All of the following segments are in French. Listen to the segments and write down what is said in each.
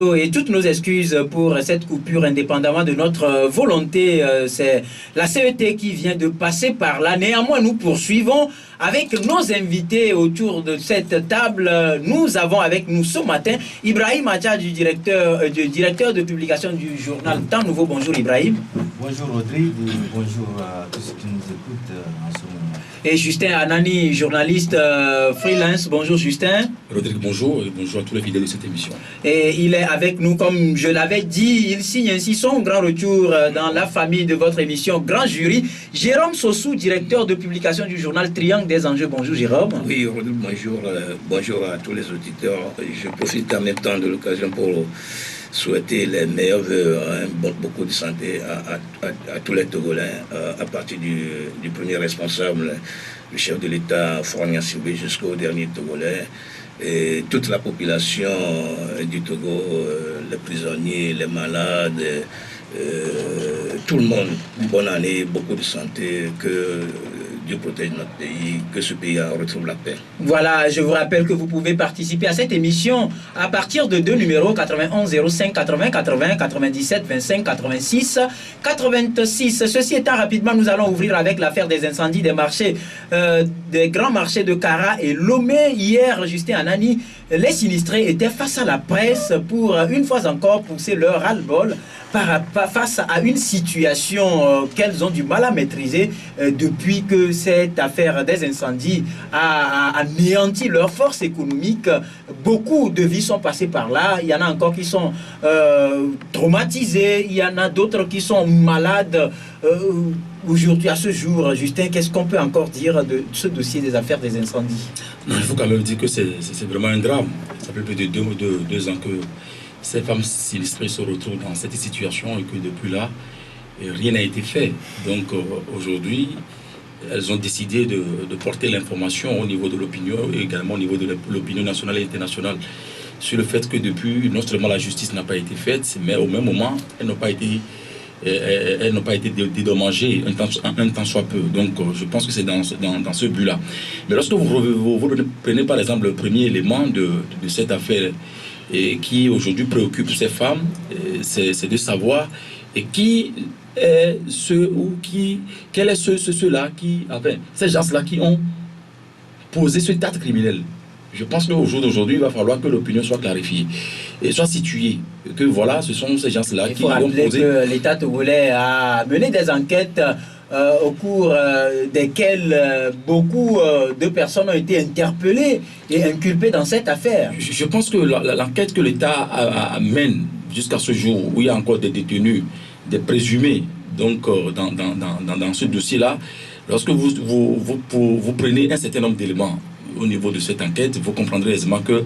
Et toutes nos excuses pour cette coupure, indépendamment de notre volonté. C'est la CET qui vient de passer par là. Néanmoins, nous poursuivons avec nos invités autour de cette table. Nous avons avec nous ce matin Ibrahim Adja, du directeur de publication du journal Temps Nouveau. Bonjour Ibrahim. Bonjour Rodrigue, bonjour à tous ceux qui nous écoutent en ce moment. Et Justin Anani, journaliste freelance. Bonjour Justin. Rodrigue, bonjour, et bonjour à tous les fidèles de cette émission. Et il est avec nous, comme je l'avais dit, il signe ainsi son grand retour dans la famille de votre émission Grand Jury. Jérôme Sossou, directeur de publication du journal Triangle des Enjeux. Bonjour Jérôme. Oui, Rodrigue, bonjour. Bonjour à tous les auditeurs. Je profite en même temps de l'occasion pour souhaiter les meilleurs vœux, beaucoup de santé à tous les Togolais, à partir du premier responsable, le chef de l'État, Faure Gnassingbé, jusqu'au dernier Togolais, et toute la population du Togo, les prisonniers, les malades, tout le monde. Bonne année, beaucoup de santé, que Dieu protège notre pays, que ce pays retrouve la paix. Voilà, je vous rappelle que vous pouvez participer à cette émission à partir de deux numéros 91 05 80 80 97 25 86 86. Ceci étant, rapidement, nous allons ouvrir avec l'affaire des incendies des marchés, des grands marchés de Kara et Lomé. Hier, Justin Anani, les sinistrés étaient face à la presse pour une fois encore pousser leur ras-le-bol face à une situation qu'elles ont du mal à maîtriser depuis que cette affaire des incendies a anéanti leur force économique. Beaucoup de vies sont passées par là. Il y en a encore qui sont traumatisés. Il y en a d'autres qui sont malades. Aujourd'hui, à ce jour, Justin, qu'est-ce qu'on peut encore dire de ce dossier des affaires des incendies? Non, il faut quand même dire que c'est vraiment un drame. Ça fait plus de deux ans que ces femmes sinistrées se retrouvent dans cette situation et que depuis là, rien n'a été fait. Donc aujourd'hui, elles ont décidé de porter l'information au niveau de l'opinion et également au niveau de l'opinion nationale et internationale sur le fait que depuis, non seulement la justice n'a pas été faite, mais au même moment, elles n'ont pas été dédommagées un temps soit peu. Donc je pense que c'est dans ce but-là. Mais lorsque vous prenez par exemple le premier élément de cette affaire et qui aujourd'hui préoccupe ces femmes, c'est de savoir et qui est quels sont ceux-là qui, enfin, ces gens-là qui ont posé ce acte criminel. Je pense qu'au jour d'aujourd'hui, il va falloir que l'opinion soit clarifiée et soit située. Que voilà, ce sont ces gens-là qui ont posé. Que l'État togolais a mené des enquêtes au cours desquelles beaucoup de personnes ont été interpellées et inculpées dans cette affaire. Je pense que l'enquête que l'État mène jusqu'à ce jour, où il y a encore des détenus, des présumés, donc dans ce dossier-là, lorsque vous prenez un certain nombre d'éléments au niveau de cette enquête, vous comprendrez aisément que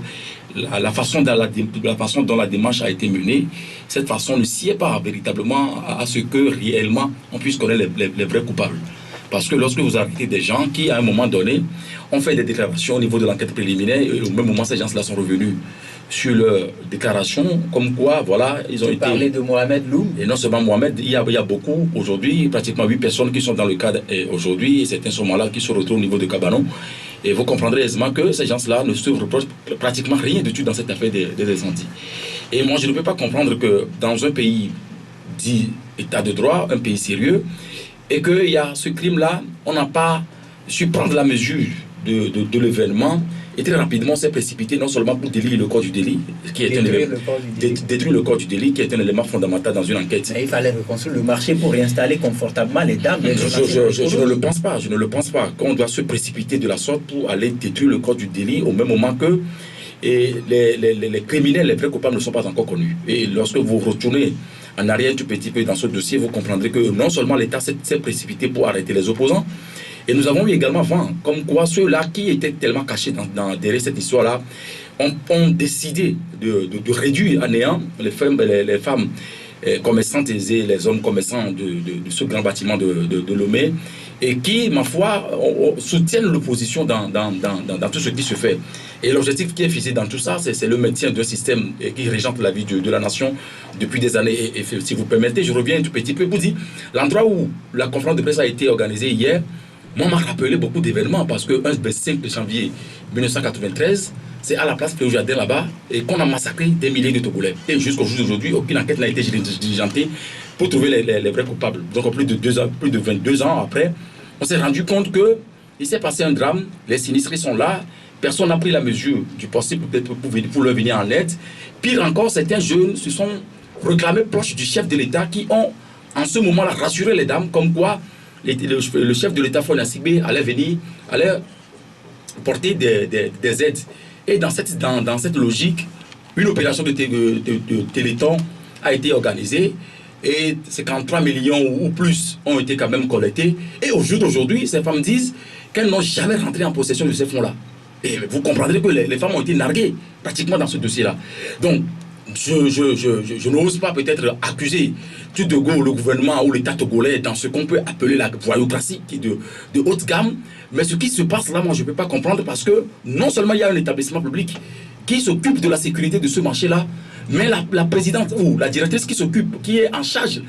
la façon dont la démarche a été menée, cette façon ne sied pas véritablement à ce que réellement on puisse connaître les vrais coupables. Parce que lorsque vous arrêtez des gens qui, à un moment donné, ont fait des déclarations au niveau de l'enquête préliminaire, et au même moment, ces gens-là sont revenus sur leurs déclarations, comme quoi, voilà, ils ont été... Parler de Mohamed Loum. Et non seulement Mohamed, il y a beaucoup, aujourd'hui, pratiquement 8 personnes qui sont dans le cadre aujourd'hui, et certains sont malades qui se retrouvent au niveau de Cabanon. Et vous comprendrez aisément que ces gens-là ne se reprochent pratiquement rien du tout dans cette affaire des incendies. Et moi, je ne peux pas comprendre que dans un pays dit état de droit, un pays sérieux, et qu'il y a ce crime-là, on n'a pas su prendre la mesure de l'événement, et très rapidement on s'est précipité non seulement pour détruire le corps du délit, qui est détruire le corps du délit, qui est un élément fondamental dans une enquête. Mais il fallait reconstruire le marché pour réinstaller confortablement les dames. Je ne le pense pas, je ne le pense pas. Qu'on doit se précipiter de la sorte pour aller détruire le corps du délit au même moment que les criminels, les vrais coupables ne sont pas encore connus. Et lorsque vous retournez en arrière un tout petit peu dans ce dossier, vous comprendrez que non seulement l'État s'est précipité pour arrêter les opposants, et nous avons eu également vent, comme quoi ceux-là qui étaient tellement cachés derrière cette histoire-là ont décidé de réduire à néant les femmes commerçantes aisées, les hommes commerçants de ce grand bâtiment de Lomé, et qui, ma foi, soutiennent l'opposition dans tout ce qui se fait. Et l'objectif qui est fixé dans tout ça, c'est le maintien d'un système qui régente la vie de la nation depuis des années. Et si vous permettez, je reviens un tout petit peu pour dire, l'endroit où la conférence de presse a été organisée hier, moi, m'a rappelé beaucoup d'événements parce que un 5 janvier 1993, c'est à la place Léo Jardin là-bas, et qu'on a massacré des milliers de Togolais. Et jusqu'au jour d'aujourd'hui, aucune enquête n'a été diligentée pour trouver les vrais coupables. Donc plus de 22 ans après, on s'est rendu compte qu'il s'est passé un drame, les sinistrés sont là, personne n'a pris la mesure du possible pour leur venir en aide. Pire encore, certains jeunes se sont réclamés proches du chef de l'État qui ont en ce moment-là rassuré les dames comme quoi le chef de l'État Faure Gnassingbé allait porter des aides. Et dans cette logique, une opération de téléthon a été organisée. Et c'est quand 3 millions ou plus ont été quand même collectés. Et au jour d'aujourd'hui, ces femmes disent qu'elles n'ont jamais rentré en possession de ces fonds-là. Et vous comprendrez que les femmes ont été narguées pratiquement dans ce dossier-là. Donc, je n'ose pas peut-être accuser tout de go le gouvernement ou l'État togolais dans ce qu'on peut appeler la voyoucratie de haute gamme. Mais ce qui se passe là, moi, je ne peux pas comprendre parce que non seulement il y a un établissement public qui s'occupe de la sécurité de ce marché-là, mais la présidente ou la directrice qui est en charge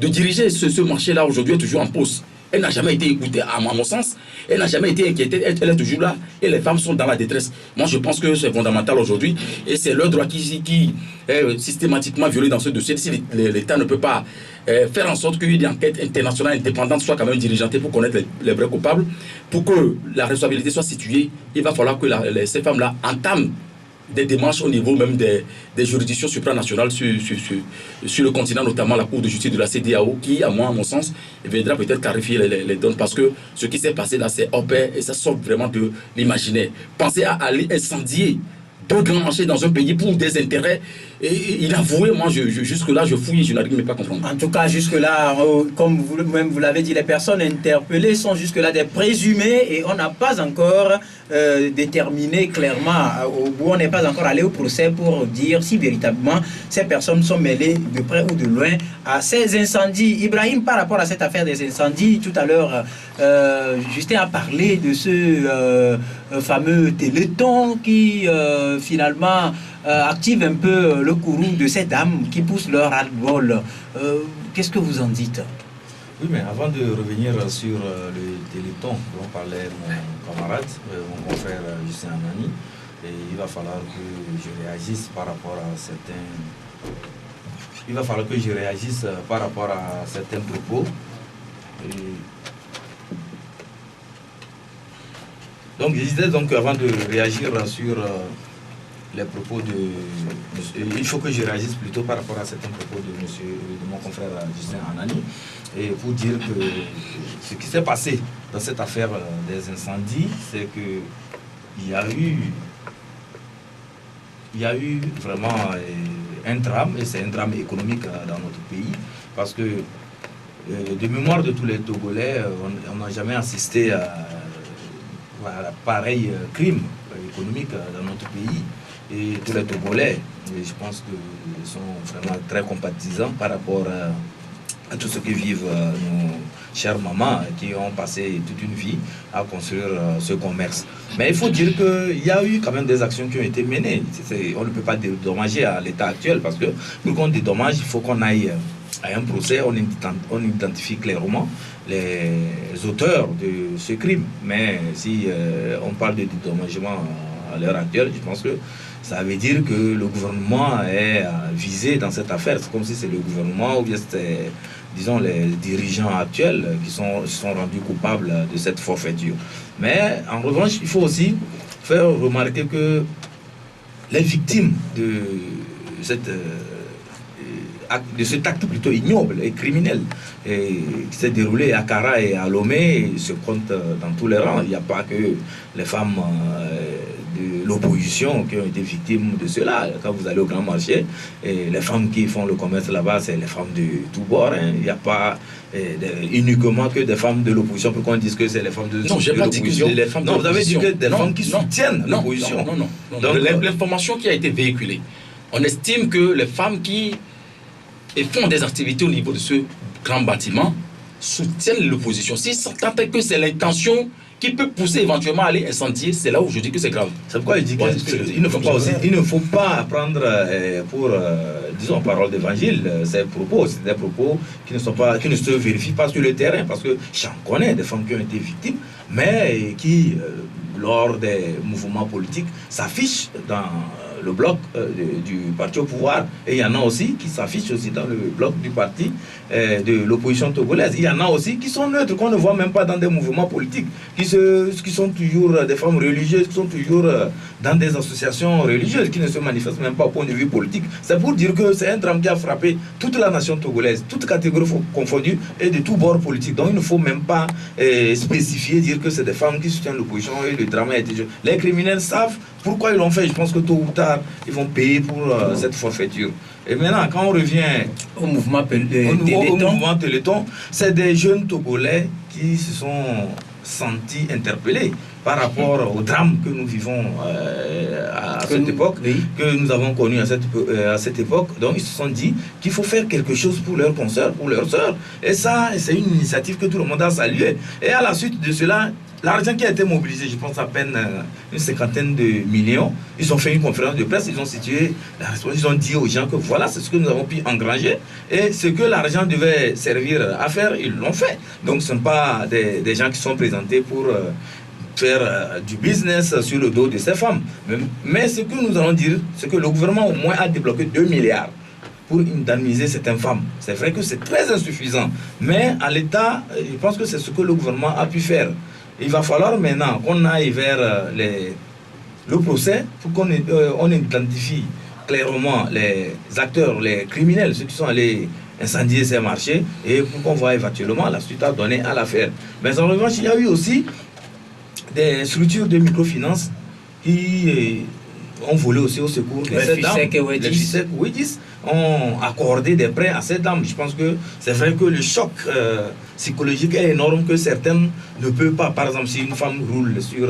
de diriger ce marché-là aujourd'hui est toujours en poste. Elle n'a jamais été écoutée, à mon sens. Elle n'a jamais été inquiétée. Elle est toujours là. Et les femmes sont dans la détresse. Moi, je pense que c'est fondamental aujourd'hui. Et c'est leur droit qui est systématiquement violé dans ce dossier. Si l'État ne peut pas faire en sorte qu'une enquête internationale indépendante soit quand même diligentée pour connaître les vrais coupables, pour que la responsabilité soit située, il va falloir que ces femmes-là entament des démarches au niveau même des juridictions supranationales sur le continent, notamment la Cour de justice de la CEDEAO, qui, à mon sens, viendra peut-être clarifier les donnes, parce que ce qui s'est passé là, c'est hors pair et ça sort vraiment de l'imaginaire. Pensez à aller incendier deux grands marchés dans un pays pour des intérêts. Et il avouait, moi, jusque-là, je fouille, je n'arrive même pas à comprendre. En tout cas, jusque-là, comme vous-même vous l'avez dit, les personnes interpellées sont jusque-là des présumés et on n'a pas encore déterminé clairement, on n'est pas encore allé au procès pour dire si véritablement ces personnes sont mêlées de près ou de loin à ces incendies. Ibrahim, par rapport à cette affaire des incendies, tout à l'heure, Justin a parlé de ce fameux téléthon qui finalement active un peu le courroux de ces dames qui poussent leur ras-le-bol. Qu'est-ce que vous en dites? Oui, mais avant de revenir sur le téléthon dont parlait mon camarade, mon confrère Justin Anani, il va falloir que je réagisse par rapport à certains... Il va falloir que je réagisse par rapport à certains propos. Donc, je disais donc avant de réagir sur les propos il faut que je réagisse plutôt par rapport à certains propos de mon confrère Justin Anani, et pour dire que ce qui s'est passé dans cette affaire des incendies, c'est que il y a eu vraiment un drame, et c'est un drame économique dans notre pays, parce que de mémoire de tous les Togolais, on n'a jamais assisté à pareil crime économique dans notre pays. Et tous les Togolais, je pense qu'ils sont vraiment très compatissants par rapport à tout ce que vivent nos chères mamans qui ont passé toute une vie à construire ce commerce. Mais il faut dire qu'il y a eu quand même des actions qui ont été menées. On ne peut pas dédommager à l'état actuel, parce que pour qu'on dédommage, il faut qu'on aille à un procès, on identifie clairement les auteurs de ce crime. Mais si on parle de dédommagement à l'heure actuelle, je pense que ça veut dire que le gouvernement est visé dans cette affaire. C'est comme si c'est le gouvernement ou bien c'était, disons, les dirigeants actuels qui sont rendus coupables de cette forfaiture. Mais en revanche, il faut aussi faire remarquer que les victimes de cet acte plutôt ignoble et criminel qui s'est déroulé à Kara et à Lomé se comptent dans tous les rangs. Il n'y a pas que les femmes de l'opposition qui ont été victimes de cela. Quand vous allez au grand marché, et les femmes qui font le commerce là-bas, c'est les femmes de tous bords. Il n'y a pas uniquement que des femmes de l'opposition, pour qu'on dise que c'est les femmes de l'opposition. Non, j'ai pas dit que c'est les femmes de l'opposition. Non, vous avez dit que des femmes qui soutiennent l'opposition. Non. Donc l'information qui a été véhiculée, on estime que les femmes qui font des activités au niveau de ce grand bâtiment soutiennent l'opposition. Si tant que c'est l'intention qui peut pousser éventuellement à aller incendier, c'est là où je dis que c'est grave. C'est pourquoi je dis qu'il ne faut pas prendre pour, disons, parole d'évangile ces propos. C'est des propos qui ne se vérifient pas sur le terrain, parce que j'en connais des femmes qui ont été victimes, mais qui, lors des mouvements politiques s'affichent dans le bloc du parti au pouvoir, et il y en a aussi qui s'affichent aussi dans le bloc du parti de l'opposition togolaise. Il y en a aussi qui sont neutres, qu'on ne voit même pas dans des mouvements politiques, qui sont toujours des femmes religieuses, qui sont toujours dans des associations religieuses, qui ne se manifestent même pas au point de vue politique. C'est pour dire que c'est un drame qui a frappé toute la nation togolaise, toutes catégories confondues et de tous bords politiques. Donc il ne faut même pas spécifier, dire que c'est des femmes qui soutiennent l'opposition et le drame a été joué. Les criminels savent pourquoi ils l'ont fait. Je pense que tôt ou tard, ils vont payer pour cette forfaiture. Et maintenant, quand on revient au mouvement Téléthon, c'est des jeunes Togolais qui se sont sentis interpellés par rapport au drame que nous vivons à cette époque, que nous avons connu à cette époque. Donc ils se sont dit qu'il faut faire quelque chose pour leurs consoeurs, pour leurs sœurs. Et ça, c'est une initiative que tout le monde a saluée. Et à la suite de cela, l'argent qui a été mobilisé, je pense à peine une 50aine de millions, ils ont fait une conférence de presse, ils ont situé la responsabilité, ils ont dit aux gens que voilà, c'est ce que nous avons pu engranger, et ce que l'argent devait servir à faire, ils l'ont fait. Donc ce ne sont pas des gens qui sont présentés pour faire du business sur le dos de ces femmes. Mais ce que nous allons dire, c'est que le gouvernement au moins a débloqué 2 milliards pour indemniser certaines femmes. C'est vrai que c'est très insuffisant, mais à l'État, je pense que c'est ce que le gouvernement a pu faire. Il va falloir maintenant qu'on aille vers le procès pour qu'on identifie clairement les acteurs, les criminels, ceux qui sont allés incendier ces marchés, et pour qu'on voit éventuellement la suite à donner à l'affaire. Mais en revanche, il y a eu aussi des structures de microfinance qui ont volé aussi au secours de ces dames. Les FISEC Wedis ont accordé des prêts à ces dames. Je pense que c'est vrai que le choc psychologique est énorme, que certaines ne peuvent pas. Par exemple, si une femme roule sur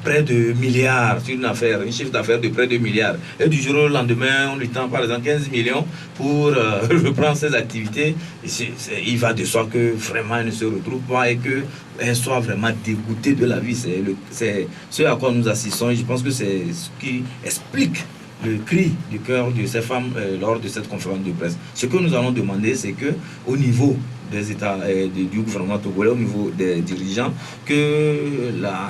près de milliards, sur une affaire, un chiffre d'affaires de près de milliards, et du jour au lendemain, on lui tend par exemple 15 millions pour reprendre ses activités, il va de soi que vraiment elle ne se retrouve pas et qu'elle soit vraiment dégoûtée de la vie. C'est ce à quoi nous assistons, et je pense que c'est ce qui explique le cri du cœur de ces femmes lors de cette conférence de presse. Ce que nous allons demander, c'est que au niveau des États du gouvernement togolais, au niveau des dirigeants, que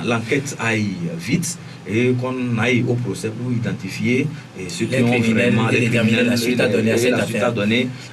l'enquête aille vite et qu'on aille au procès pour identifier ceux qui ont vraiment déterminer la suite à donner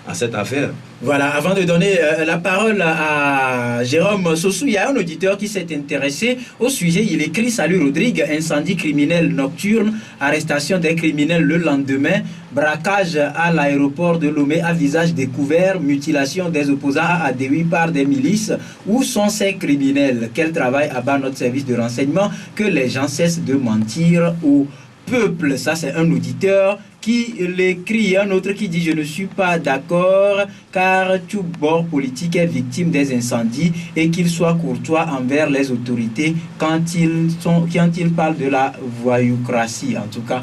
à cette affaire. Voilà, avant de donner la parole à Jérôme Sossou, il y a un auditeur qui s'est intéressé au sujet. Il écrit: Salut Rodrigue, incendie criminel nocturne, arrestation des criminels le lendemain, braquage à l'aéroport de Lomé à visage découvert, mutilation des opposants à Adéoui par des milices. Où sont ces criminels? Quel travail abat notre service de renseignement? Que les gens cessent de mentir au peuple. Ça, c'est un auditeur qui l'écrit. Un autre qui dit: je ne suis pas d'accord car tout bord politique est victime des incendies, et qu'il soit courtois envers les autorités quand ils parlent de la voyoucratie. En tout cas,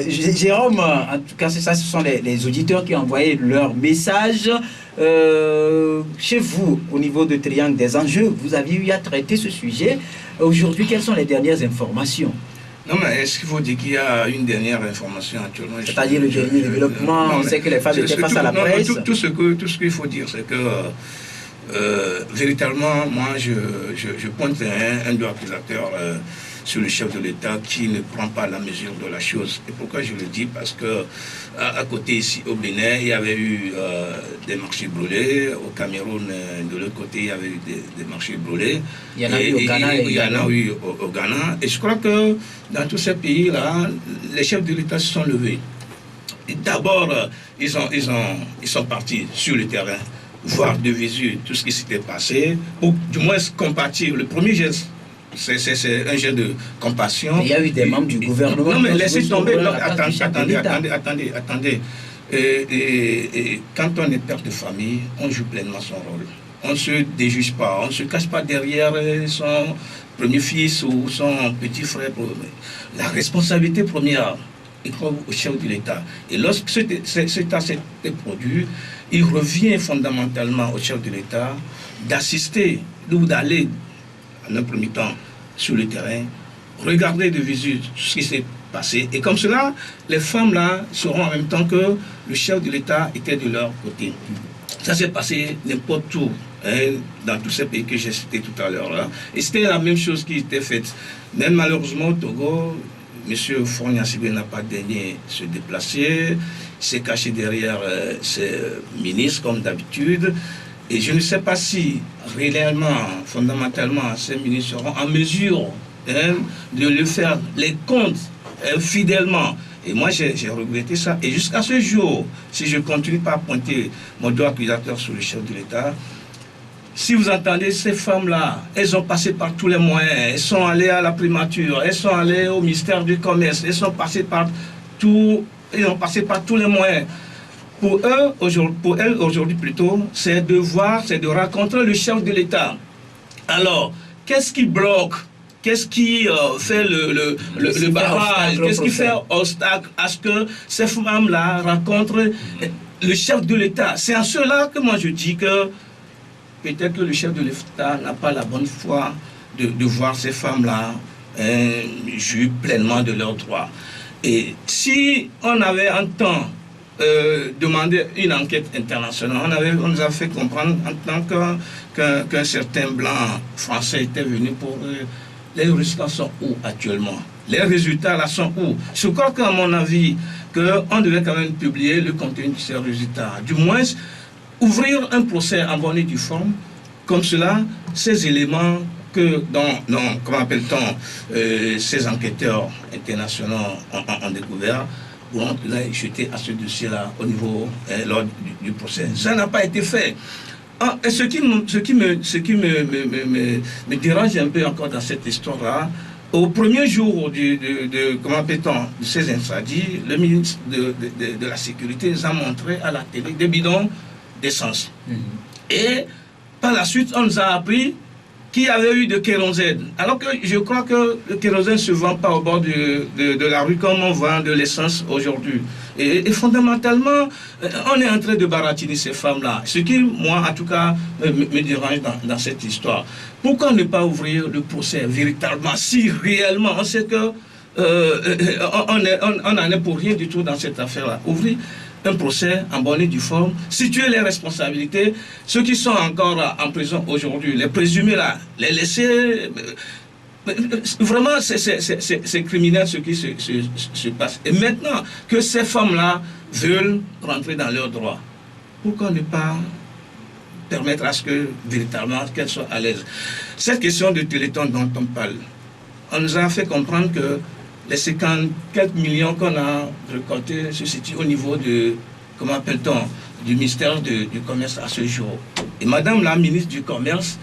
Jérôme, en tout cas, c'est ça, ce sont les auditeurs qui ont envoyé leur message. Chez vous, au niveau de Triangle des enjeux, vous avez eu à traiter ce sujet. Aujourd'hui, quelles sont les dernières informations? Non, mais est-ce qu'il faut dire qu'il y a une dernière information actuellement? C'est-à-dire le dernier développement, on sait que les femmes étaient face à la presse. Tout ce qu'il faut dire, c'est que véritablement, moi, je pointe un doigt accusateur sur le chef de l'État qui ne prend pas la mesure de la chose. Et pourquoi je le dis? Parce que à côté ici au Bénin, il y avait eu des marchés brûlés. Au Cameroun, de l'autre côté, il y avait eu des marchés brûlés. Il y en a eu au Ghana. Il y en a eu au Ghana. Et je crois que dans tous ces pays-là, les chefs de l'État se sont levés. D'abord, ils sont partis sur le terrain, voir de visu tout ce qui s'était passé, ou du moins compatir. Le premier geste, c'est un geste de compassion. Il y a eu des membres du gouvernement. Non, mais laissez tomber. Attendez. Et quand on est père de famille, on joue pleinement son rôle. On ne se déjuge pas, on ne se cache pas derrière son premier fils ou son petit frère. La responsabilité première incombe au chef de l'État. Et lorsque cet état s'est produit, il revient fondamentalement au chef de l'État d'assister ou d'aller en un premier temps sur le terrain, regarder de visu ce qui s'est passé. Et comme cela, les femmes là sauront en même temps que le chef de l'État était de leur côté. Ça s'est passé n'importe où, hein, dans tous ces pays que j'ai cités tout à l'heure. Hein. Et c'était la même chose qui était faite. Même malheureusement au Togo, M. Fournier Sibé n'a pas daigné se déplacer, s'est caché derrière ses ministres comme d'habitude. Et je ne sais pas si réellement, fondamentalement, ces ministres seront en mesure, hein, de le faire les comptes fidèlement. Et moi, j'ai regretté ça. Et jusqu'à ce jour, si je continue pas à pointer mon doigt accusateur sur le chef de l'État, si vous entendez ces femmes-là, elles ont passé par tous les moyens. Elles sont allées à la primature, elles sont allées au ministère du Commerce, elles ont passé par tous les moyens. Pour elles, aujourd'hui plutôt, c'est de voir, c'est de rencontrer le chef de l'État. Alors, qu'est-ce qui bloque? Qu'est-ce qui fait le barrage? Qu'est-ce qui fait obstacle à ce que ces femmes-là rencontrent le chef de l'État? C'est en cela que moi je dis que peut-être que le chef de l'État n'a pas la bonne foi de voir ces femmes-là jouir pleinement de leurs droits. Et si on avait un temps demandé une enquête internationale, on nous a fait comprendre en tant qu'un certain blanc français était venu pour... les résultats sont où actuellement? Les résultats là sont où? Je crois qu'à mon avis, qu'on devait quand même publier le contenu de ces résultats. Du moins, ouvrir un procès en bonne et due forme, comme cela, ces éléments que comment appelle-t-on, ces enquêteurs internationaux ont découvert, vont jeter à ce dossier-là au niveau lors du procès. Ça n'a pas été fait. Et ce qui me dérange un peu encore dans cette histoire-là, au premier jour de ces incendies, le ministre de la Sécurité nous a montré à la télé des bidons d'essence. Et par la suite, on nous a appris qu'il y avait eu de kérosène. Alors que je crois que le kérosène ne se vend pas au bord de la rue comme on vend de l'essence aujourd'hui. Et fondamentalement, on est en train de baratiner ces femmes-là. Ce qui, moi, en tout cas, me dérange dans cette histoire. Pourquoi ne pas ouvrir le procès véritablement, si réellement on sait que on n'en est pour rien du tout dans cette affaire-là. Ouvrir un procès en bonne et due forme, situer les responsabilités, ceux qui sont encore en prison aujourd'hui, les présumés là, les laisser... Vraiment, c'est criminel ce qui se passe. Et maintenant que ces femmes-là veulent rentrer dans leurs droits, pourquoi ne pas permettre à ce que, véritablement, qu'elles soient à l'aise? Cette question de Téléthon dont on parle, on nous a fait comprendre que les 50 quelques millions qu'on a récoltés se situent au niveau de, comment appelle-t-on, du ministère du Commerce à ce jour. Et Madame la ministre du Commerce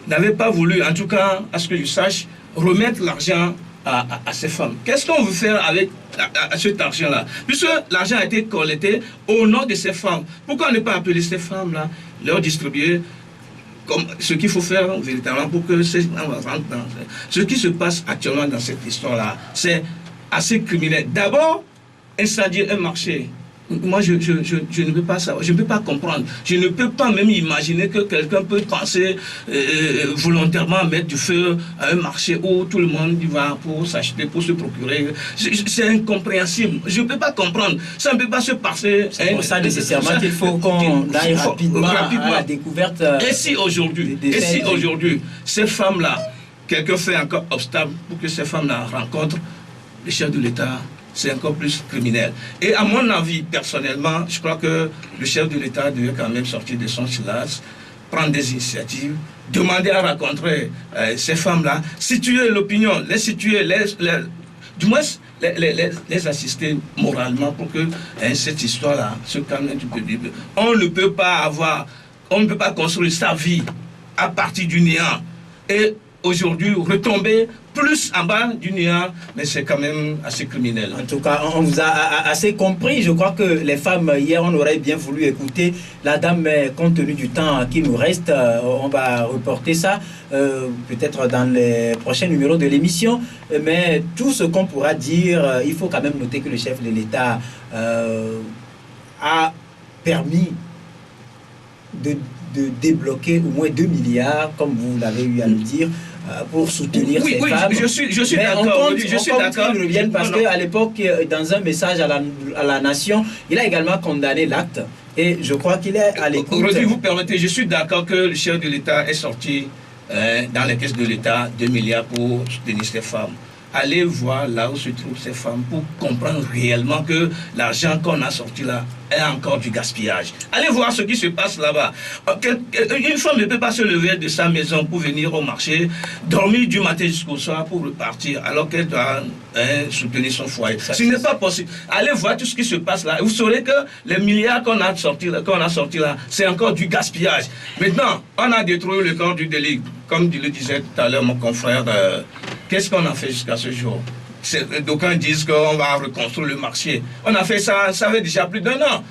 n'avait pas voulu, en tout cas, à ce que je sache, remettre l'argent à ces femmes. Qu'est-ce qu'on veut faire avec cet argent-là? Puisque l'argent a été collecté au nom de ces femmes, pourquoi ne pas appeler ces femmes-là, leur distribuer comme ce qu'il faut faire véritablement pour que ces gens rentrent dans... Ce qui se passe actuellement dans cette histoire-là, c'est assez criminel. D'abord, incendier un marché. Moi, je ne peux pas savoir, je ne peux pas comprendre. Je ne peux pas même imaginer que quelqu'un peut penser volontairement mettre du feu à un marché où tout le monde y va pour s'acheter, pour se procurer. C'est incompréhensible. Je ne peux pas comprendre. Ça ne peut pas se passer. C'est pour ça nécessairement qu'il faut qu'on aille rapidement à la découverte. Et si aujourd'hui, ces femmes-là, quelqu'un fait encore obstacle pour que ces femmes-là rencontrent le chef de l'État, c'est encore plus criminel. Et à mon avis, personnellement, je crois que le chef de l'État devait quand même sortir de son silence, prendre des initiatives, demander à rencontrer ces femmes-là, situer l'opinion, les situer, du moins les assister moralement pour que cette histoire-là se calme un petit peu. On ne peut pas construire sa vie à partir du néant. Et aujourd'hui, retomber plus en bas du néant, mais c'est quand même assez criminel. En tout cas, on vous a assez compris. Je crois que les femmes, hier, on aurait bien voulu écouter la dame, mais compte tenu du temps qui nous reste, on va reporter ça peut-être dans les prochains numéros de l'émission. Mais tout ce qu'on pourra dire, il faut quand même noter que le chef de l'État a permis de débloquer au moins 2 milliards, comme vous l'avez eu à le dire, pour soutenir ces femmes. Je suis d'accord. Je suis d'accord. Parce qu'à l'époque, dans un message à la nation, il a également condamné l'acte Et je crois qu'il est à l'écoute. Aujourd'hui, vous permettez, je suis d'accord que le chef de l'État est sorti dans les caisses de l'État 2 milliards pour soutenir ces femmes. Allez voir là où se trouvent ces femmes pour comprendre réellement que l'argent qu'on a sorti là est encore du gaspillage. Allez voir ce qui se passe là-bas. Une femme ne peut pas se lever de sa maison pour venir au marché, dormir du matin jusqu'au soir pour repartir, alors qu'elle doit soutenir son foyer. Ce n'est pas possible. Allez voir tout ce qui se passe là. Vous saurez que les milliards qu'on a sortis là, c'est encore du gaspillage. Maintenant, on a détruit le corps du délit. Comme le disait tout à l'heure mon confrère, qu'est-ce qu'on a fait jusqu'à ce jour? D'aucuns disent qu'on va reconstruire le marché. On a fait ça, ça fait déjà plus d'1 an.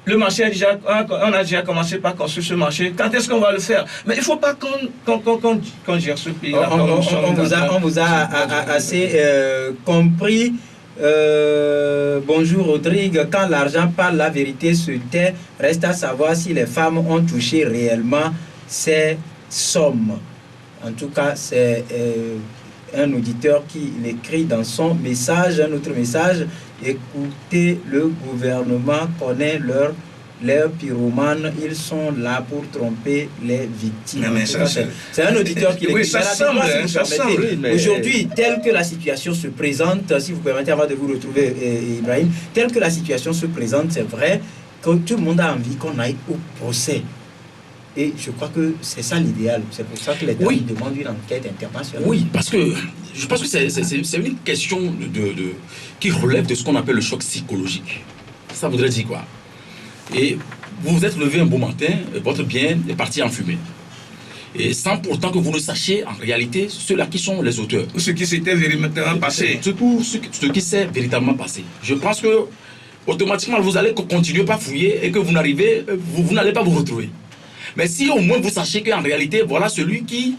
Le marché on a déjà commencé par construire ce marché. Quand est-ce qu'on va le faire? Mais il ne faut pas qu'on gère ce pays. On vous a assez compris. Bonjour Rodrigue. Quand l'argent parle, la vérité se tait. Reste à savoir si les femmes ont touché réellement ces sommes. En tout cas, c'est un auditeur qui l'écrit dans son message, un autre message. Écoutez, le gouvernement connaît leurs pyromanes, ils sont là pour tromper les victimes. C'est un auditeur qui l'écrit. Ça semble. Aujourd'hui, telle que la situation se présente, si vous permettez avant de vous retrouver, Ibrahim, telle que la situation se présente, c'est vrai que tout le monde a envie qu'on aille au procès. Et je crois que c'est ça l'idéal. C'est pour ça que les dames demandent une enquête internationale. Oui, parce que je pense que c'est une question qui relève de ce qu'on appelle le choc psychologique. Ça voudrait dire quoi? Et vous vous êtes levé un beau matin, et votre bien est parti en fumée. Et sans pourtant que vous ne sachiez en réalité ceux-là qui sont les auteurs. Ou ce qui s'était véritablement passé. Surtout ce qui s'est véritablement passé. Je pense que automatiquement vous allez continuer par fouiller et que vous n'allez pas vous retrouver. Mais si au moins vous sachez qu'en réalité, voilà celui qui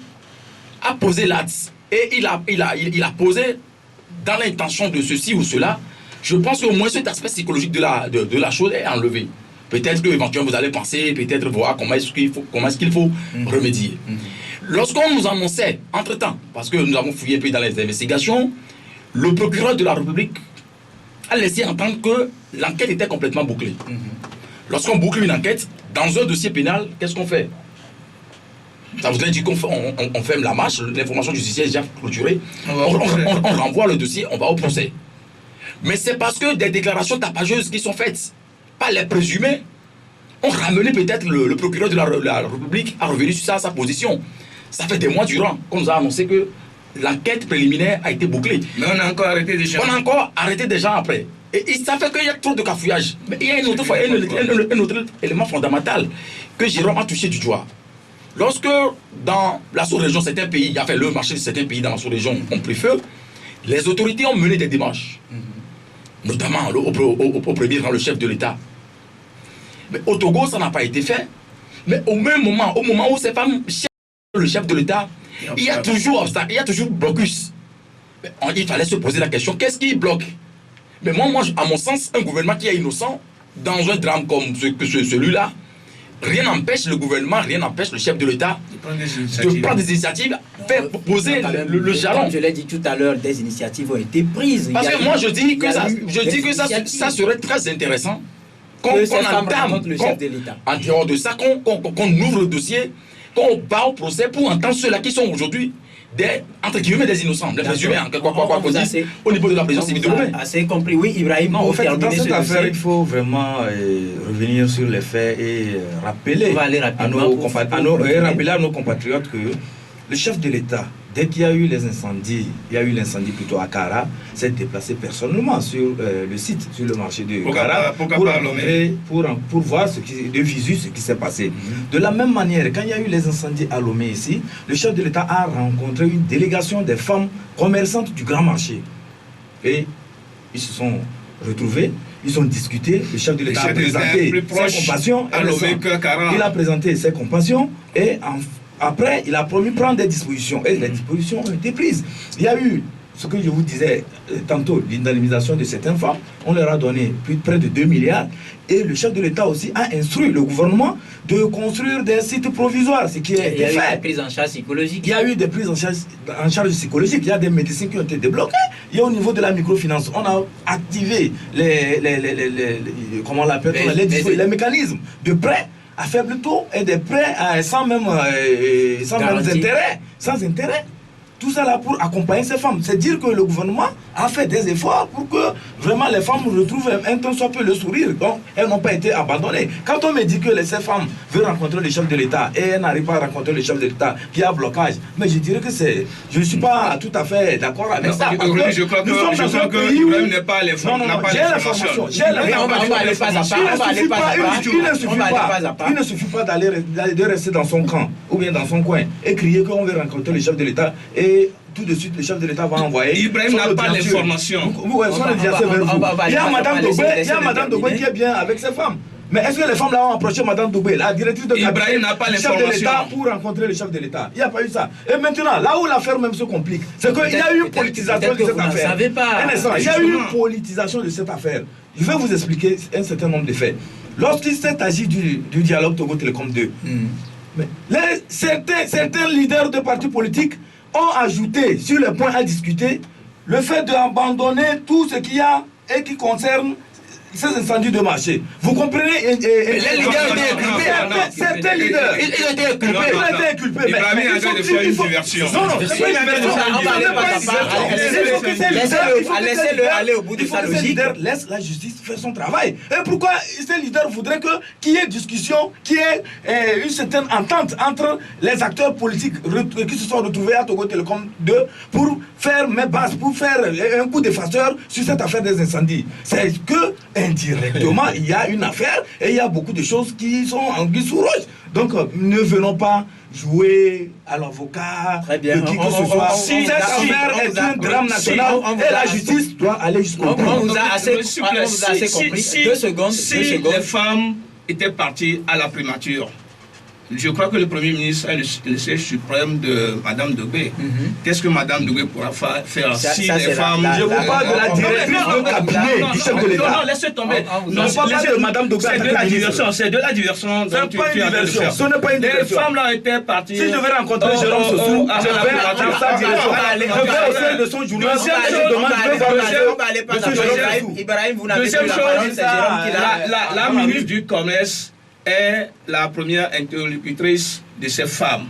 a posé l'acte et il a posé dans l'intention de ceci ou cela, je pense qu'au moins cet aspect psychologique de la chose est enlevé. Peut-être qu'éventuellement vous allez penser, peut-être voir comment est-ce qu'il faut remédier. Lorsqu'on nous annonçait, entre-temps, parce que nous avons fouillé un peu dans les investigations, le procureur de la République a laissé entendre que l'enquête était complètement bouclée. Lorsqu'on boucle une enquête, dans un dossier pénal, qu'est-ce qu'on fait? Ça voudrait dire qu'on ferme la marche, l'information judiciaire est déjà clôturée, on renvoie le dossier, on va au procès. Mais c'est parce que des déclarations tapageuses qui sont faites par les présumés ont ramené peut-être le procureur de la République à revenir sur sa position. Ça fait des mois durant qu'on nous a annoncé que l'enquête préliminaire a été bouclée. Mais on a encore arrêté des gens. On a encore arrêté des gens après. Et ça fait qu'il y a trop de cafouillage. Mais il y a un autre élément fondamental que Jérôme a touché du doigt. Lorsque dans la sous-région, certains pays, enfin le marché de certains pays dans la sous-région ont pris feu, les autorités ont mené des démarches. Notamment au premier rang, le chef de l'État. Mais au Togo, ça n'a pas été fait. Mais au même moment, au moment où ces femmes cherchent le chef de l'État, il y a toujours obstacle, il y a toujours blocus. Mais il fallait se poser la question, qu'est-ce qui bloque? Mais moi, à mon sens, un gouvernement qui est innocent, dans un drame comme celui-là, rien n'empêche le gouvernement, rien n'empêche le chef de l'État de prendre des initiatives, faire poser le jalon. Comme je l'ai dit tout à l'heure, des initiatives ont été prises. Parce que moi, je dis que ça serait très intéressant qu'on entame, en dehors de ça, qu'on ouvre le dossier, qu'on va au procès pour entendre ceux-là qui sont aujourd'hui entre guillemets des innocents, des présumés, au niveau de la prison civile de Lomé. Assez compris, oui, Ibrahim. Non, en fait, dans cette affaire, il faut vraiment revenir sur les faits et rappeler à nos compatriotes que le chef de l'État, dès qu'il y a eu les incendies, il y a eu l'incendie plutôt à Kara, s'est déplacé personnellement sur le site, sur le marché de Kara, pour voir de visu ce qui s'est passé. De la même manière, quand il y a eu les incendies à Lomé ici, le chef de l'État a rencontré une délégation des femmes commerçantes du grand marché. Et ils se sont retrouvés, ils ont discuté, le chef de l'État a présenté ses compassions, il a présenté ses compassions et après, il a promis prendre des dispositions et les dispositions ont été prises. Il y a eu ce que je vous disais tantôt, l'indemnisation de certaines femmes. On leur a donné près de 2 milliards et le chef de l'État aussi a instruit le gouvernement de construire des sites provisoires, ce qui est fait. Il y a eu des prises en charge psychologiques. Il y a eu des prises en charge psychologiques. Il y a des médecins qui ont été débloqués. Et au niveau de la microfinance, on a activé comment on l'appelle, les mécanismes de prêt à faible taux et des prêts sans même intérêt. Sans intérêt. Tout ça là pour accompagner ces femmes. C'est dire que le gouvernement a fait des efforts pour que vraiment les femmes retrouvent un temps soit peu le sourire. Donc elles n'ont pas été abandonnées. Quand on me dit que ces femmes veulent rencontrer le chef de l'État et elles n'arrivent pas à rencontrer le chef de l'État, qu'il y a blocage, mais je dirais que c'est... Je ne suis pas tout à fait d'accord avec ça. Je crois que Ibrahim n'est pas les femmes. Non, j'ai l'information. Il ne suffit pas de rester dans son camp ou bien dans son coin et crier qu'on veut rencontrer le chef de l'État et tout de suite le chef de l'État va envoyer. Ibrahim n'a pas l'information. Il y a Madame Dogbé qui est bien avec ses femmes. Mais est-ce que les femmes là ont approché Madame Dogbé, la directrice de cabinet du chef de l'État, pour rencontrer le chef de l'État? Il n'y a pas eu ça. Et maintenant, là où l'affaire même se complique, c'est qu'il y a eu une politisation de cette affaire. Il y a eu une politisation de cette affaire. Je vais vous expliquer un certain nombre de faits. Lorsqu'il s'est agi du dialogue Togo Télécom 2, certains leaders de partis politiques ont ajouté sur les points à discuter le fait d'abandonner tout ce qu'il y a et qui concerne ces incendies de marché. Vous comprenez? Les leaders étaient inculpés. Certains leaders. Ils étaient inculpés. Ibrahim a de faire une diversion. Non, laissez-le aller au bout de sa logique. Laisse la justice faire son travail. Et pourquoi ces leaders voudraient qu'il y ait discussion, qu'il y ait une certaine entente entre les acteurs politiques qui se sont retrouvés à Togo Télécom 2 pour faire mes bases, pour faire un coup d'effaceur sur cette affaire des incendies? C'est que indirectement, il y a une affaire et il y a beaucoup de choses qui sont en guise sous roche. Donc, ne venons pas jouer à l'avocat de qui que ce soit. Cette affaire est un drame national et la justice doit aller jusqu'au bout. On vous a assez compris. 2 secondes. Si les femmes étaient parties à la primature, je crois que le Premier ministre est le siège suprême de Mme Dogbé. Qu'est-ce que Mme Dogbé pourra faire si les femmes... Je vous parle de la directrice de cabinet du chef de l'État. Non, laissez tomber. Non, pas de Mme Dogbé. C'est de la diversion. C'est de la diversion. Ce n'est pas une diversion. Ce n'est pas une diversion. Les femmes là étaient parties... Si je vais rencontrer Jérôme Sossou, je vais dans sa direction. Je vais au sein de son journal. Ibrahim, vous n'avez plus la parole. C'est Jérôme qui l'a... La ministre du Commerce est la première interlocutrice de ces femmes.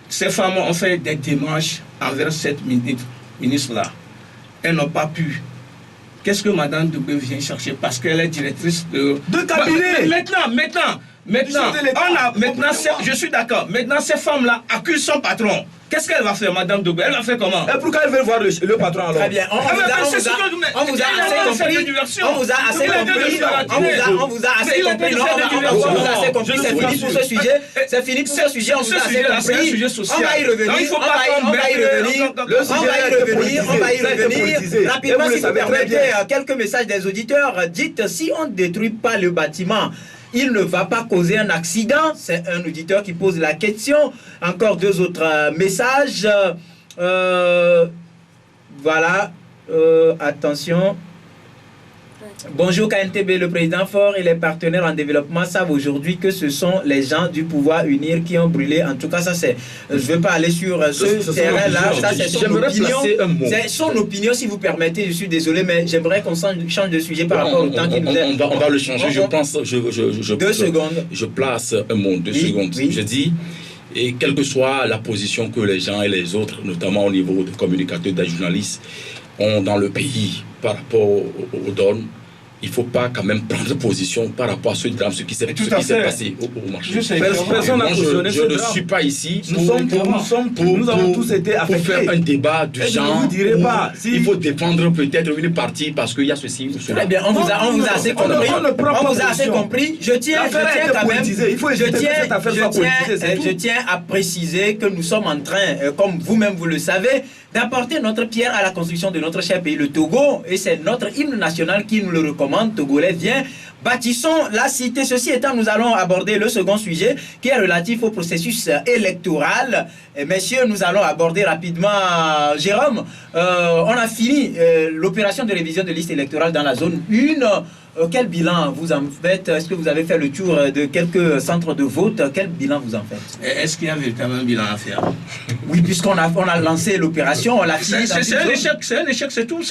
Ces femmes ont fait des démarches envers cette ministre-là. Elles n'ont pas pu. Qu'est-ce que Mme Dogbé vient chercher? Parce qu'elle est directrice de cabinet. Maintenant, je suis d'accord. Maintenant, ces femmes-là accusent son patron. Qu'est-ce qu'elle va faire, Mme Dogbé? Elle va faire comment? Et pourquoi elle veut voir le patron alors? Très bien. On vous a assez compris. C'est fini pour ce sujet. C'est fini pour ce sujet. On vous a assez compris. On va y revenir. Rapidement, si vous permettez, quelques messages des auditeurs. Dites, si on ne détruit pas le bâtiment, il ne va pas causer un accident. C'est un auditeur qui pose la question. Encore 2 autres messages. Voilà. Attention. Bonjour KNTB, le président Faure et les partenaires en développement savent aujourd'hui que ce sont les gens du pouvoir unir qui ont brûlé. En tout cas, ça c'est... Je ne veux pas aller sur ce terrain-là. Ça c'est son opinion. C'est son opinion, si vous permettez. Je suis désolé, mais j'aimerais qu'on change de sujet par rapport au temps qui nous est... On va le changer, je pense... 2 secondes. Je place un mot, 2 secondes. Oui. Je dis... Et quelle que soit la position que les gens et les autres, notamment au niveau des communicateurs, des journalistes, ont dans le pays par rapport aux donnes, il ne faut pas quand même prendre position par rapport à ce drame, ce qui s'est passé au marché. Personne n'a cautionné ce drame. Je ne suis pas ici nous avons tous été affectés. Pour faire un débat du genre. Je ne vous dirai pas. Il faut défendre peut-être une partie parce qu'il y a ceci ou cela. Très bien, on vous a assez compris. On vous a assez compris. Je tiens quand même. Je tiens à préciser que nous sommes en train, comme vous-même vous le savez, d'apporter notre pierre à la construction de notre cher pays, le Togo. Et c'est notre hymne national qui nous le recommande. Togolais, viens Bâtissons la cité. Ceci étant, nous allons aborder le second sujet qui est relatif au processus électoral. Et messieurs, nous allons aborder rapidement, Jérôme, on a fini l'opération de révision de liste électorale dans la zone 1. Quel bilan vous en faites? Est-ce que vous avez fait le tour de quelques centres de vote? Quel bilan vous en faites? Est-ce qu'il y a véritablement un bilan à faire? Oui, puisqu'on a lancé l'opération, on l'a fini. C'est un échec, c'est tout.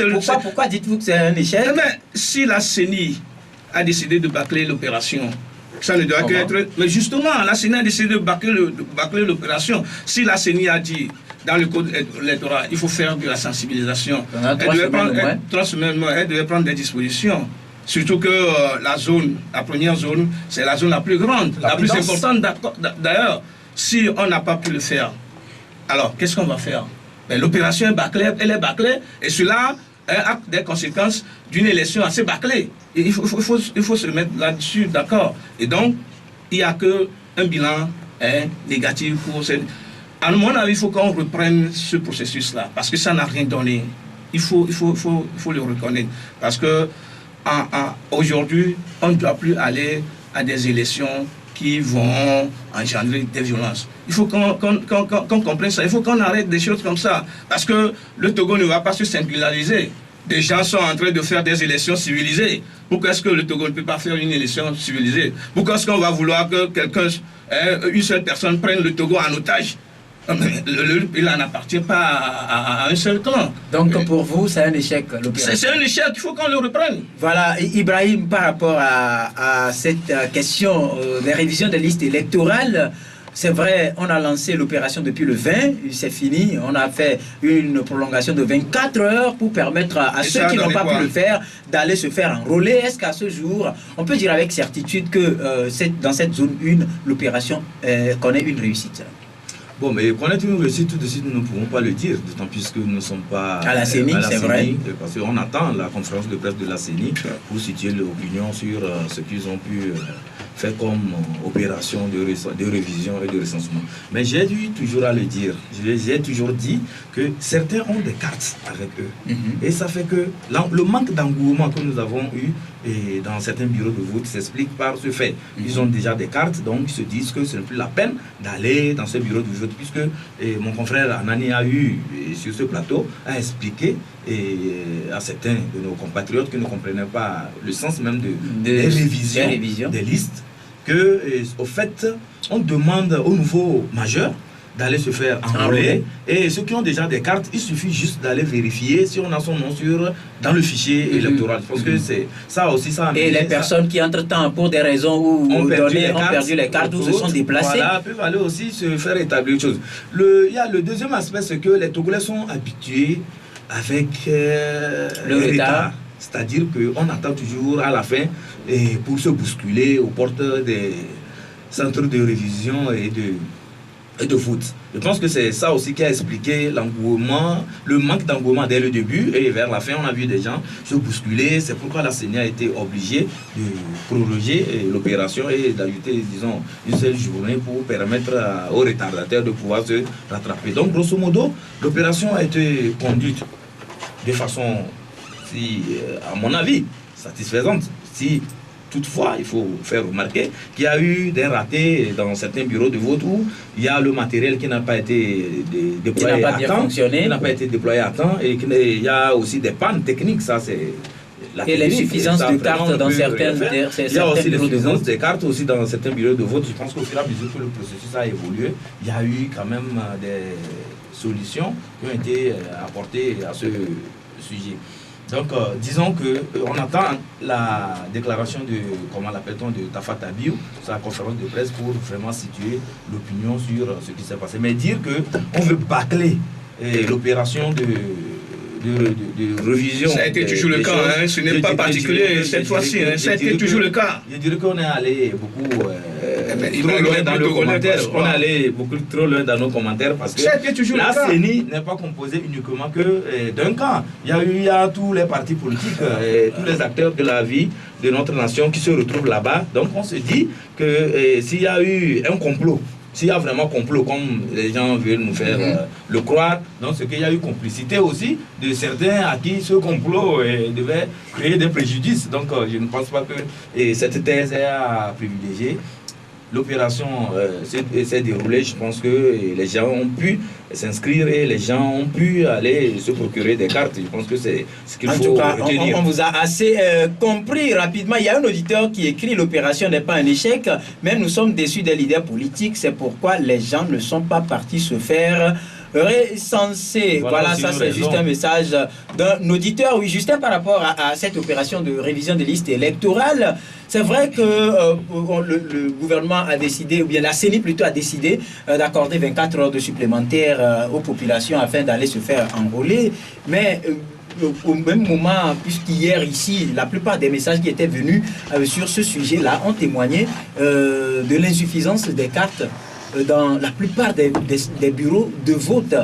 Pourquoi dites-vous que c'est un échec? Mais si la CENI a décidé de bâcler l'opération, ça ne doit qu'être... Mais justement, la CENI a décidé de bâcler l'opération. Si la CENI a dit, dans le code électoral, il faut faire de la sensibilisation, elle devait prendre des dispositions. Surtout que la première zone, c'est la zone la plus grande, la plus importante d'ailleurs. Si on n'a pas pu le faire, alors qu'est-ce qu'on va faire? L'opération est bâclée, elle est bâclée, et cela a des conséquences d'une élection assez bâclée. Et il faut se mettre là-dessus, d'accord. Et donc, il n'y a qu'un bilan négatif pour cette... À mon avis, il faut qu'on reprenne ce processus-là, parce que ça n'a rien donné. Il faut le reconnaître. Parce que aujourd'hui, on ne doit plus aller à des élections qui vont engendrer des violences. Il faut qu'on comprenne ça. Il faut qu'on arrête des choses comme ça. Parce que le Togo ne va pas se singulariser. Des gens sont en train de faire des élections civilisées. Pourquoi est-ce que le Togo ne peut pas faire une élection civilisée? Pourquoi est-ce qu'on va vouloir que une seule personne prenne le Togo en otage? Il n'en appartient pas à un seul clan. Donc pour vous, c'est un échec. C'est un échec, il faut qu'on le reprenne. Voilà, Ibrahim, par rapport à cette question des révisions des listes électorales, c'est vrai, on a lancé l'opération depuis le 20, c'est fini, on a fait une prolongation de 24 heures pour permettre à ceux qui n'ont pas pu le faire d'aller se faire enrôler. Est-ce qu'à ce jour, on peut dire avec certitude que dans cette zone 1, l'opération connaît une réussite? Bon, mais connaître une réussite tout de suite, nous ne pouvons pas le dire, d'autant plus que nous ne sommes pas à la CENI, c'est vrai. Parce qu'on attend la conférence de presse de la CENI pour situer l'opinion sur ce qu'ils ont pu faire comme opération de révision et de recensement. Mais j'ai dû toujours à le dire, j'ai toujours dit que certains ont des cartes avec eux. Et ça fait que le manque d'engouement que nous avons eu et dans certains bureaux de vote s'explique par ce fait. Ils ont déjà des cartes, donc ils se disent que ce n'est plus la peine d'aller dans ce bureau de vote, puisque mon confrère Anani a eu sur ce plateau à expliquer à certains de nos compatriotes qui ne comprenaient pas le sens même des révisions des listes, que au fait on demande aux nouveaux majeurs d'aller se faire enrôler, et ceux qui ont déjà des cartes, il suffit juste d'aller vérifier si on a son nom dans le fichier électoral. Parce que c'est ça aussi, ça. Et les personnes qui entre-temps, pour des raisons où ont perdu les cartes ou se sont déplacées, peuvent aller aussi se faire établir autre chose. Il y a le deuxième aspect, c'est que les Togolais sont habitués avec le retard. C'est-à-dire qu'on attend toujours à la fin pour se bousculer aux portes des centres de révision et de vote. Je pense que c'est ça aussi qui a expliqué l'engouement, le manque d'engouement dès le début, et vers la fin on a vu des gens se bousculer. C'est pourquoi la CENI a été obligée de proroger l'opération et d'ajouter, disons, une seule journée pour permettre aux retardataires de pouvoir se rattraper. Donc grosso modo, l'opération a été conduite de façon, à mon avis, satisfaisante. Si toutefois, il faut faire remarquer qu'il y a eu des ratés dans certains bureaux de vote où il y a le matériel qui n'a pas été déployé à temps, qui n'a pas été déployé à temps, et qu'il y a aussi des pannes techniques. Ça, c'est et l'insuffisance de cartes dans certains bureaux de vote. Il y a aussi l'insuffisance des cartes aussi dans certains bureaux de vote. Je pense qu'au fur et à mesure que le processus a évolué, il y a eu quand même des solutions qui ont été apportées à ce sujet. Donc, disons qu'on attend la déclaration de, comment l'appelle-t-on, de Tafa Tabiou, sa conférence de presse, pour vraiment situer l'opinion sur ce qui s'est passé. Mais dire qu'on veut bâcler l'opération de révision. Ça a été toujours le cas, ce n'est pas particulier cette fois-ci, ça a été toujours le cas. Je dirais qu'on est allé beaucoup trop loin dans nos commentaires. On est allé beaucoup trop loin dans nos commentaires parce que la CENI n'est pas composée uniquement que d'un camp. Il y a tous les partis politiques, tous les acteurs de la vie de notre nation qui se retrouvent là-bas. Donc on se dit que s'il y a eu un complot s'il y a vraiment complot, comme les gens veulent nous faire le croire, donc c'est qu'il y a eu complicité aussi de certains à qui ce complot devait créer des préjudices. Donc je ne pense pas que cette thèse est à privilégier. L'opération s'est déroulée, je pense que les gens ont pu s'inscrire et les gens ont pu aller se procurer des cartes. Je pense que c'est ce qu'il faut retenir. On vous a assez compris rapidement. Il y a un auditeur qui écrit: l'opération n'est pas un échec, mais nous sommes déçus des leaders politiques. C'est pourquoi les gens ne sont pas partis se faire recenser. Voilà, ça c'est juste un message d'un auditeur. Oui, Justin, par rapport à cette opération de révision des listes électorales, c'est vrai que le gouvernement a décidé, ou bien la CENI plutôt a décidé d'accorder 24 heures de supplémentaires aux populations afin d'aller se faire enrôler, mais au même moment, puisqu'hier ici, la plupart des messages qui étaient venus sur ce sujet-là ont témoigné de l'insuffisance des cartes dans la plupart des bureaux de vote.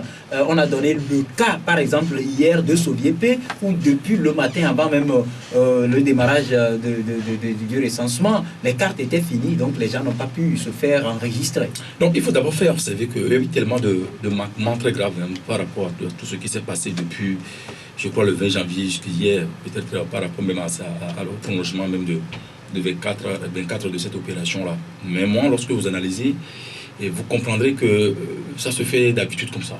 On a donné le cas, par exemple, hier de Soviépe, où depuis le matin, avant même le démarrage du recensement, les cartes étaient finies, donc les gens n'ont pas pu se faire enregistrer. Donc il faut d'abord faire observer qu'il y a eu tellement de manquements très graves par rapport à tout ce qui s'est passé depuis, je crois, le 20 janvier jusqu'hier, peut-être par rapport même au prolongement même de 24 de cette opération-là. Mais moi, lorsque vous analysez, et vous comprendrez que ça se fait d'habitude comme ça.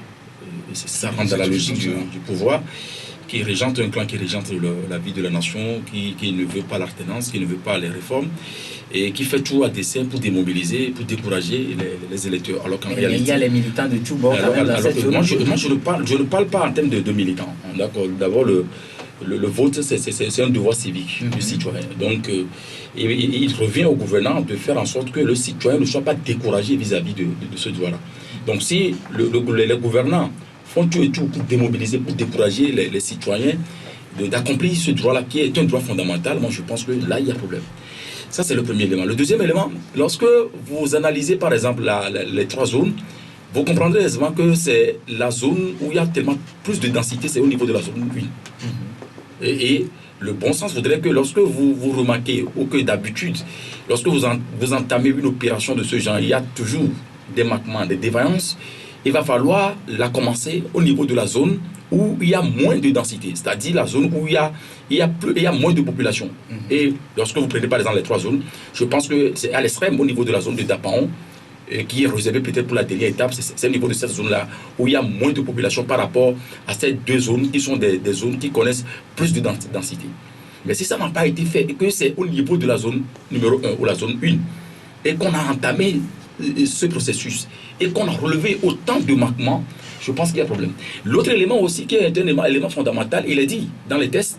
Et ça rentre dans la logique du pouvoir qui régente un clan, qui régente la vie de la nation, qui ne veut pas l'alternance, qui ne veut pas les réformes, et qui fait tout à dessein pour démobiliser, pour décourager les électeurs. Alors qu'en réalité, il y a les militants de tout bord. Moi, je ne parle pas en termes de militants. D'abord, le vote, c'est un devoir civique du citoyen. Donc, il revient au gouvernant de faire en sorte que le citoyen ne soit pas découragé vis-à-vis de ce devoir-là. Donc, si les gouvernants font tout et tout pour démobiliser, pour décourager les citoyens d'accomplir ce droit-là, qui est un droit fondamental, moi, je pense que là, il y a problème. Ça, c'est le premier élément. Le deuxième élément, lorsque vous analysez, par exemple, les 3 zones, vous comprendrez aisément que c'est la zone où il y a tellement plus de densité, c'est au niveau de la zone 1. Et le bon sens voudrait que lorsque vous remarquez, ou que d'habitude, lorsque vous entamez une opération de ce genre, il y a toujours des manquements, des défaillances, il va falloir la commencer au niveau de la zone où il y a moins de densité, c'est-à-dire la zone où il y a moins de population. Et lorsque vous prenez par exemple les 3 zones, je pense que c'est à l'extrême, au niveau de la zone de Dapaon, qui est réservé peut-être pour la dernière étape, c'est au niveau de cette zone-là où il y a moins de population par rapport à ces 2 zones qui sont des zones qui connaissent plus de densité. Mais si ça n'a pas été fait et que c'est au niveau de la zone numéro 1 ou la zone 1 et qu'on a entamé ce processus et qu'on a relevé autant de manquements, je pense qu'il y a problème. L'autre élément aussi qui est un élément fondamental, il est dit dans les tests,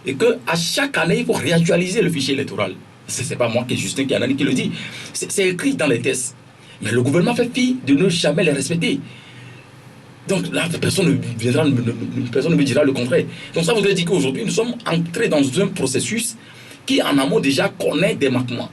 et qu'à chaque année, il faut réactualiser le fichier électoral. Ce n'est pas moi qui est Justin qui le dit. C'est écrit dans les tests. Mais le gouvernement fait fi de ne jamais les respecter. Donc là, personne ne me dira le contraire. Donc ça voudrait dire qu'aujourd'hui, nous sommes entrés dans un processus qui, en amont, déjà connaît des manquements.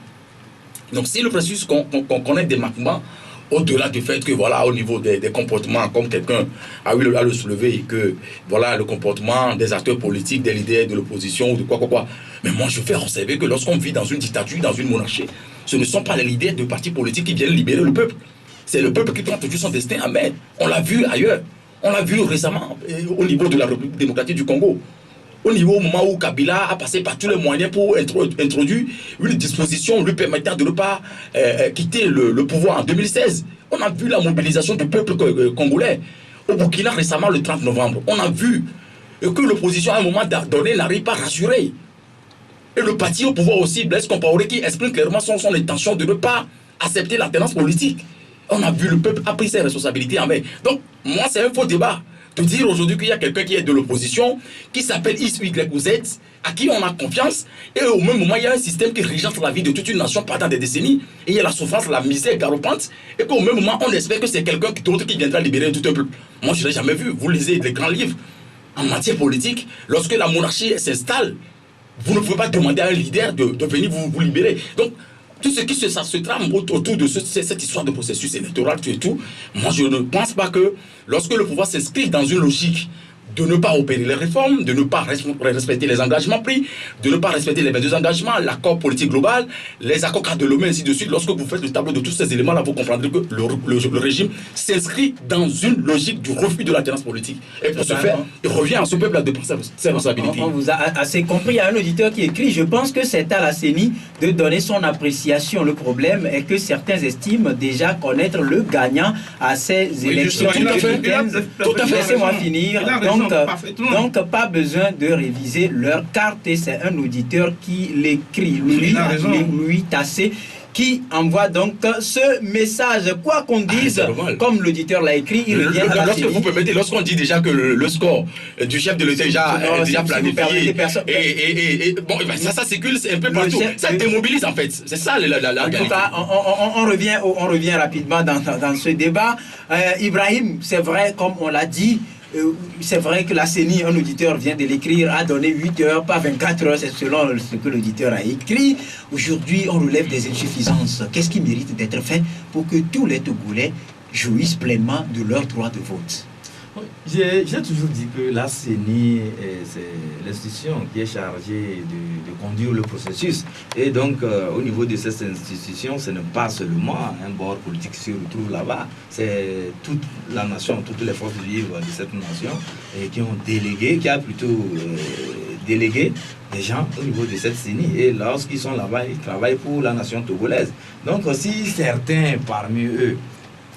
Donc si le processus qu'on connaît des manquements, au-delà du fait que, voilà, au niveau des comportements, comme quelqu'un a eu à le soulever, et que, voilà, le comportement des acteurs politiques, des leaders de l'opposition, ou de quoi. Mais moi, je fais observer que lorsqu'on vit dans une dictature, dans une monarchie, ce ne sont pas les leaders de partis politiques qui viennent libérer le peuple. C'est le peuple qui prend toujours son destin à main. On l'a vu ailleurs. On l'a vu récemment au niveau de la République démocratique du Congo. Au moment où Kabila a passé par tous les moyens pour introduire une disposition lui permettant de ne pas quitter le pouvoir en 2016. On a vu la mobilisation du peuple congolais. Au Burkina récemment, le 30 novembre, on a vu que l'opposition à un moment donné n'arrive pas à rassurer. Et le parti au pouvoir aussi, Blaise Compaoré, qui exprime clairement son intention de ne pas accepter l'alternance politique. On a vu le peuple a pris ses responsabilités en main. Donc, moi, c'est un faux débat de dire aujourd'hui qu'il y a quelqu'un qui est de l'opposition, qui s'appelle X, Y ou Z, à qui on a confiance, et au même moment, il y a un système qui régente la vie de toute une nation pendant des décennies, et il y a la souffrance, la misère galopante, et qu'au même moment, on espère que c'est quelqu'un d'autre qui viendra libérer tout un peuple. Moi, je ne l'ai jamais vu. Vous lisez les grands livres en matière politique, lorsque la monarchie s'installe, vous ne pouvez pas demander à un leader de venir vous libérer. Donc, tout ce qui se trame autour de cette histoire de processus électoral, tout et tout, moi je ne pense pas que lorsque le pouvoir s'inscrit dans une logique de ne pas opérer les réformes, de ne pas respecter les engagements pris, de ne pas respecter les 22 engagements, l'accord politique global, les accords cadres de l'OME, ainsi de suite. Lorsque vous faites le tableau de tous ces éléments-là, vous comprendrez que le régime s'inscrit dans une logique du refus de l'alternance politique. Et pour ce faire, il revient à ce peuple de prendre ses responsabilités. On vous a assez compris. Il y a un auditeur qui écrit: je pense que c'est à la CENI de donner son appréciation. Le problème est que certains estiment déjà connaître le gagnant à ces élections. Tout à fait. Laissez-moi finir. Donc, pas besoin de réviser leur carte. Et c'est un auditeur qui l'écrit, Louis Tassé, qui envoie donc ce message. Quoi qu'on dise, comme l'auditeur l'a écrit, il revient à la CENI. Vous permettez, lorsqu'on dit déjà que le score du chef de l'État est déjà planifié, bon, ça circule un peu partout. Ça démobilise en fait. C'est ça la réalité. En tout cas, on revient rapidement dans ce débat. Ibrahim, c'est vrai, comme on l'a dit, c'est vrai que la CENI, un auditeur vient de l'écrire, a donné 8 heures, pas 24 heures, c'est selon ce que l'auditeur a écrit. Aujourd'hui, on relève des insuffisances. Qu'est-ce qui mérite d'être fait pour que tous les Togolais jouissent pleinement de leur droit de vote? J'ai toujours dit que la CENI, c'est l'institution qui est chargée de conduire le processus. Et donc, au niveau de cette institution, ce n'est pas seulement un bord politique qui se retrouve là-bas, c'est toute la nation, toutes les forces vives de cette nation qui ont délégué, qui a plutôt délégué des gens au niveau de cette CENI. Et lorsqu'ils sont là-bas, ils travaillent pour la nation togolaise. Donc, si certains parmi eux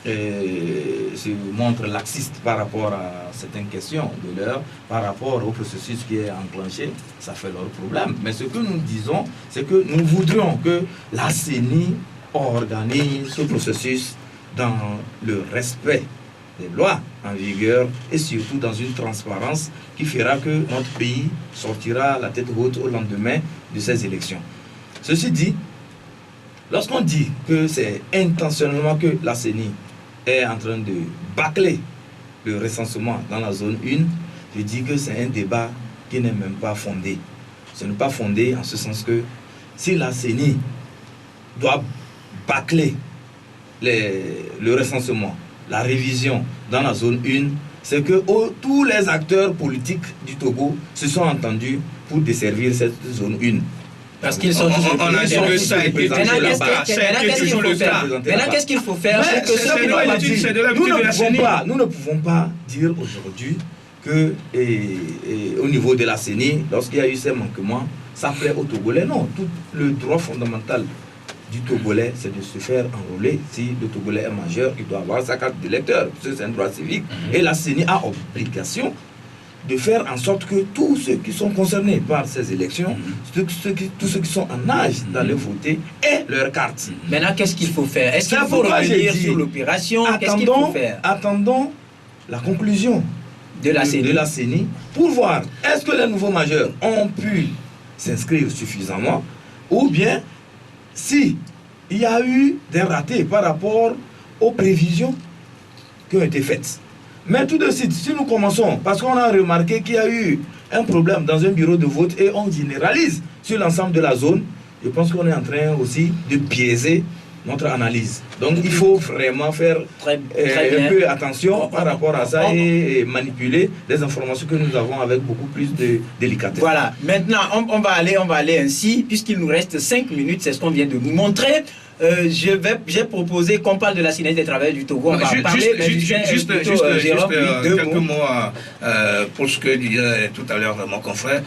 se montrent laxistes par rapport à certaines questions de l'heure, par rapport au processus qui est enclenché, ça fait leur problème. Mais ce que nous disons, c'est que nous voudrions que la CENI organise ce processus dans le respect des lois en vigueur et surtout dans une transparence qui fera que notre pays sortira la tête haute au lendemain de ces élections. Ceci dit, lorsqu'on dit que c'est intentionnellement que la CENI est en train de bâcler le recensement dans la zone 1, je dis que c'est un débat qui n'est même pas fondé. Ce n'est pas fondé en ce sens que si la CENI doit bâcler le recensement, la révision dans la zone 1, c'est que tous les acteurs politiques du Togo se sont entendus pour desservir cette zone 1. Parce qu'ils sont toujours Maintenant, qu'est-ce qu'il faut faire? Nous ne pouvons pas dire aujourd'hui que au niveau de la CENI, lorsqu'il y a eu ces manquements, ça plaît aux Togolais. Non, tout le droit fondamental du Togolais, c'est de se faire enrôler. Si le Togolais est majeur, il doit avoir sa carte d'électeur, parce que c'est un droit civique. Et la CENI a obligation de faire en sorte que tous ceux qui sont concernés par ces élections, tous ceux qui sont en âge d'aller voter, aient leur carte. Maintenant, qu'est-ce qu'il faut faire? Est-ce qu'il faut revenir sur l'opération? Qu'est-ce qu'il faut faire? Attendons la conclusion de la CENI pour voir est-ce que les nouveaux majeurs ont pu s'inscrire suffisamment ou bien si il y a eu des ratés par rapport aux prévisions qui ont été faites. Mais tout de suite, si nous commençons, parce qu'on a remarqué qu'il y a eu un problème dans un bureau de vote et on généralise sur l'ensemble de la zone, je pense qu'on est en train aussi de biaiser notre analyse. Donc il faut vraiment faire un peu attention par rapport à ça et manipuler les informations que nous avons avec beaucoup plus de délicatesse. Voilà, maintenant on va aller ainsi, puisqu'il nous reste 5 minutes, c'est ce qu'on vient de nous montrer. J'ai proposé qu'on parle de la synergie des travailleurs du Togo. On va parler, juste quelques mots pour ce que disait tout à l'heure mon confrère.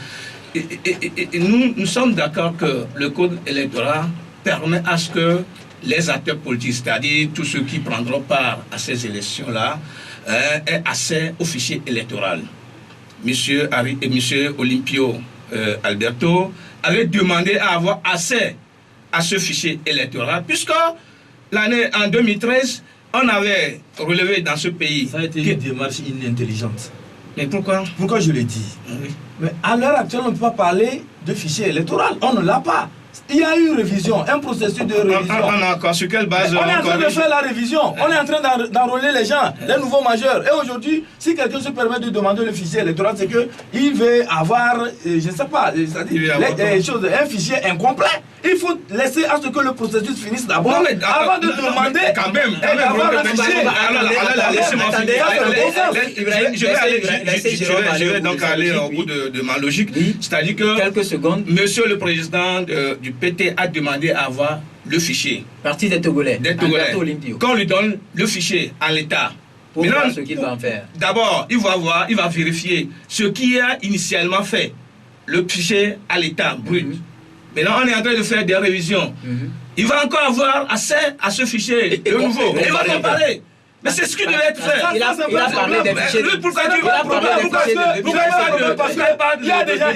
Nous sommes d'accord que le code électoral permet à ce que les acteurs politiques, c'est-à-dire tous ceux qui prendront part à ces élections-là, aient accès au fichier électoral. Monsieur Olympio Alberto avait demandé à avoir accès à ce fichier électoral, puisque l'année en 2013, on avait relevé dans ce pays... Ça a été une démarche inintelligente. Mais pourquoi? Pourquoi je le dis? Oui. Mais à l'heure actuelle, on ne peut pas parler de fichier électoral. On ne l'a pas. Il y a eu une révision, un processus de révision. On a encore sur quelle base? On est en train de faire la révision. On est en train d'enrôler les gens, les nouveaux majeurs. Et aujourd'hui, si quelqu'un se permet de demander le fichier électoral, c'est qu'il veut avoir, je ne sais pas, un fichier incomplet. Il faut laisser à ce que le processus finisse d'abord avant de demander quand même, d'avoir le fichier. Laissez-moi finir. Je vais donc aller au bout de ma logique. C'est-à-dire que quelques secondes. Monsieur le président du PT a demandé à avoir le fichier. Parti des Togolais. Qu'on lui donne le fichier à l'État. Pour voir ce qu'il va en faire. D'abord, il va vérifier ce qui a initialement fait le fichier à l'État brut. Maintenant, on est en train de faire des révisions. Il va encore avoir accès à ce fichier, le nouveau. Il va comparer. Mais c'est ce qui devait être fait. Il a parlé des fichiers. Pourquoi tu vas Il y a déjà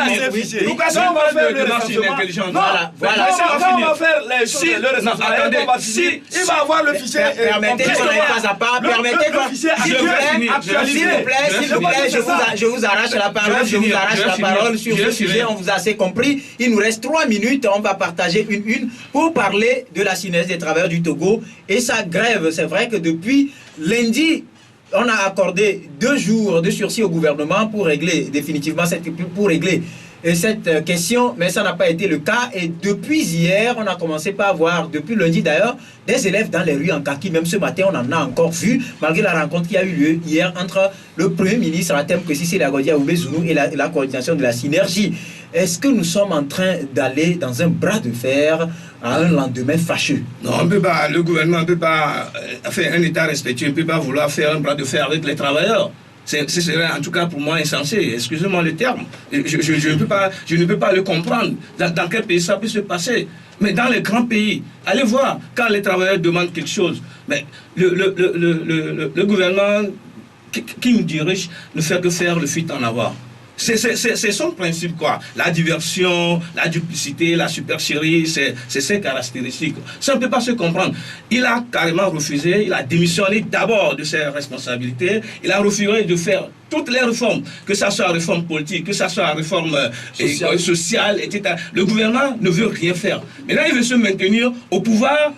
ces fichiers. Pourquoi ça on va faire de machine intelligente? Voilà. On va faire les choses. Il va avoir le fichier. Permettez qu'on aille pas à pas. Permettez qu'on... S'il vous plaît, je vous arrache la parole. Je vous arrache la parole sur ce sujet. On vous a assez compris. Il nous reste 3 minutes. On va partager une pour parler de la synergie des travailleurs du Togo et sa grève. C'est vrai que depuis lundi, on a accordé 2 jours de sursis au gouvernement pour régler définitivement cette question, mais ça n'a pas été le cas. Et depuis hier, on a commencé par voir, depuis lundi d'ailleurs, des élèves dans les rues en kaki. Même ce matin, on en a encore vu, malgré la rencontre qui a eu lieu hier entre le Premier ministre, à thème que si c'est la Godia Oubezounou et la coordination de la synergie. Est-ce que nous sommes en train d'aller dans un bras de fer à un lendemain fâcheux? Non, on peut pas, le gouvernement ne peut pas faire un État respectueux, ne peut pas vouloir faire un bras de fer avec les travailleurs. Ce serait en tout cas pour moi insensé, excusez-moi le terme. Je ne peux pas le comprendre. Dans quel pays ça peut se passer? Mais dans les grands pays, allez voir, quand les travailleurs demandent quelque chose, mais le gouvernement qui nous dirige ne fait que faire le fuite en avant. C'est son principe, quoi. La diversion, la duplicité, la supercherie, c'est ses caractéristiques. Ça ne peut pas se comprendre. Il a carrément refusé, il a démissionné d'abord de ses responsabilités, il a refusé de faire toutes les réformes, que ce soit réforme politique, que ce soit réforme sociale, etc. Le gouvernement ne veut rien faire. Maintenant, il veut se maintenir au pouvoir,